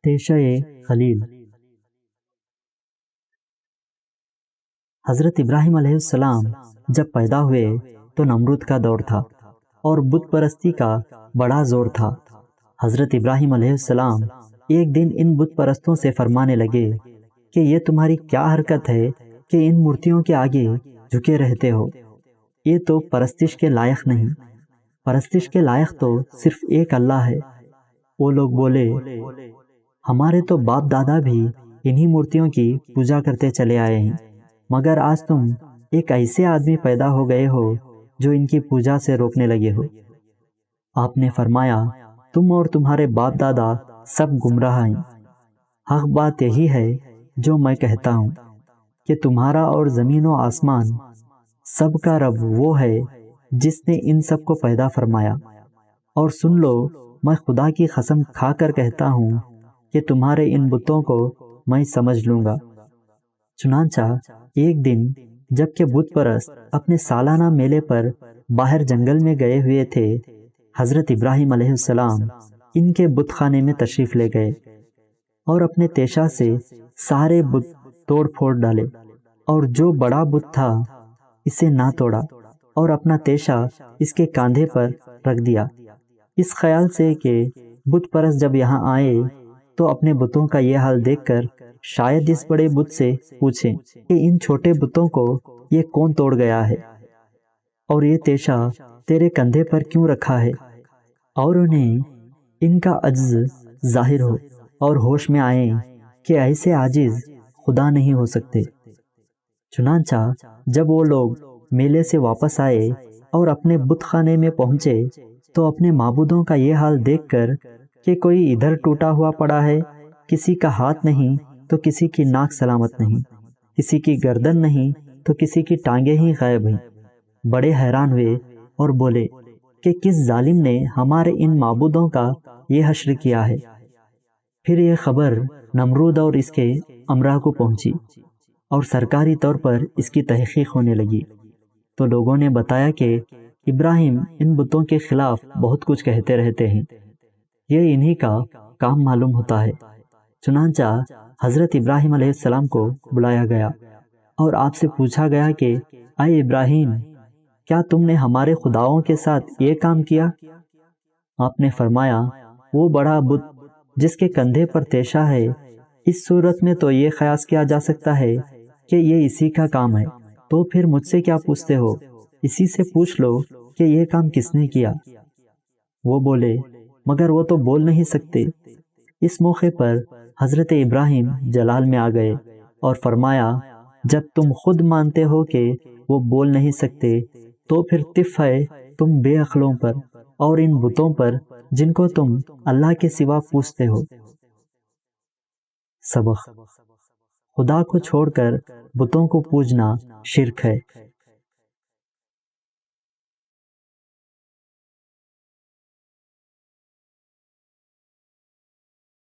تیشہ خلیل۔ حضرت ابراہیم علیہ السلام جب پیدا ہوئے تو نمرود کا دور تھا اور بت پرستی کا بڑا زور تھا۔ حضرت ابراہیم علیہ السلام ایک دن ان بت پرستوں سے فرمانے لگے کہ یہ تمہاری کیا حرکت ہے کہ ان مورتیوں کے آگے جھکے رہتے ہو؟ یہ تو پرستش کے لائق نہیں، پرستش کے لائق تو صرف ایک اللہ ہے۔ وہ لوگ بولے، ہمارے تو باپ دادا بھی انہی مورتیوں کی پوجا کرتے چلے آئے ہیں، مگر آج تم ایک ایسے آدمی پیدا ہو گئے ہو جو ان کی پوجا سے روکنے لگے ہو۔ آپ نے فرمایا، تم اور تمہارے باپ دادا سب گمراہ ہیں۔ حق بات یہی ہے جو میں کہتا ہوں کہ تمہارا اور زمین و آسمان سب کا رب وہ ہے جس نے ان سب کو پیدا فرمایا۔ اور سن لو، میں خدا کی قسم کھا کر کہتا ہوں کہ تمہارے ان بتوں کو میں سمجھ لوں گا۔ چنانچہ ایک دن جب کہ بت پرست اپنے سالانہ میلے پر باہر جنگل میں گئے ہوئے تھے، حضرت ابراہیم علیہ السلام ان کے بت خانے میں تشریف لے گئے اور اپنے تیشہ سے سارے بت توڑ پھوڑ ڈالے، اور جو بڑا بت تھا اسے نہ توڑا اور اپنا تیشہ اس کے کاندھے پر رکھ دیا، اس خیال سے کہ بت پرست جب یہاں آئے تو اپنے بتوں کا یہ حال دیکھ کر شاید اس بڑے بت سے پوچھیں کہ ان چھوٹے بتوں کو یہ کون توڑ گیا ہے اور یہ تیشہ تیرے کندھے پر کیوں رکھا ہے، اور انہیں ان کا عجز ظاہر ہو اور ہوش میں آئیں کہ ایسے عاجز خدا نہیں ہو سکتے۔ چنانچہ جب وہ لوگ میلے سے واپس آئے اور اپنے بت خانے میں پہنچے تو اپنے معبودوں کا یہ حال دیکھ کر کہ کوئی ادھر ٹوٹا ہوا پڑا ہے، کسی کا ہاتھ نہیں تو کسی کی ناک سلامت نہیں، کسی کی گردن نہیں تو کسی کی ٹانگیں ہی غائب ہیں، بڑے حیران ہوئے اور بولے کہ کس ظالم نے ہمارے ان معبودوں کا یہ حشر کیا ہے۔ پھر یہ خبر نمرود اور اس کے امراء کو پہنچی اور سرکاری طور پر اس کی تحقیق ہونے لگی، تو لوگوں نے بتایا کہ ابراہیم ان بتوں کے خلاف بہت کچھ کہتے رہتے ہیں، یہ انہی کا کام معلوم ہوتا ہے۔ چنانچہ حضرت ابراہیم علیہ السلام کو بلایا گیا اور آپ سے پوچھا گیا کہ اے ابراہیم، کیا تم نے ہمارے خداؤں کے ساتھ یہ کام کیا؟ آپ نے فرمایا، وہ بڑا بت جس کے کندھے پر تیشہ ہے، اس صورت میں تو یہ قیاس کیا جا سکتا ہے کہ یہ اسی کا کام ہے، تو پھر مجھ سے کیا پوچھتے ہو؟ اسی سے پوچھ لو کہ یہ کام کس نے کیا۔ وہ بولے، مگر وہ تو بول نہیں سکتے۔ اس موقع پر حضرت ابراہیم جلال میں آ گئے اور فرمایا، جب تم خود مانتے ہو کہ وہ بول نہیں سکتے تو پھر تف ہے تم بے عقلوں پر اور ان بتوں پر جن کو تم اللہ کے سوا پوچھتے ہو۔ سبق: خدا کو چھوڑ کر بتوں کو پوجنا شرک ہے۔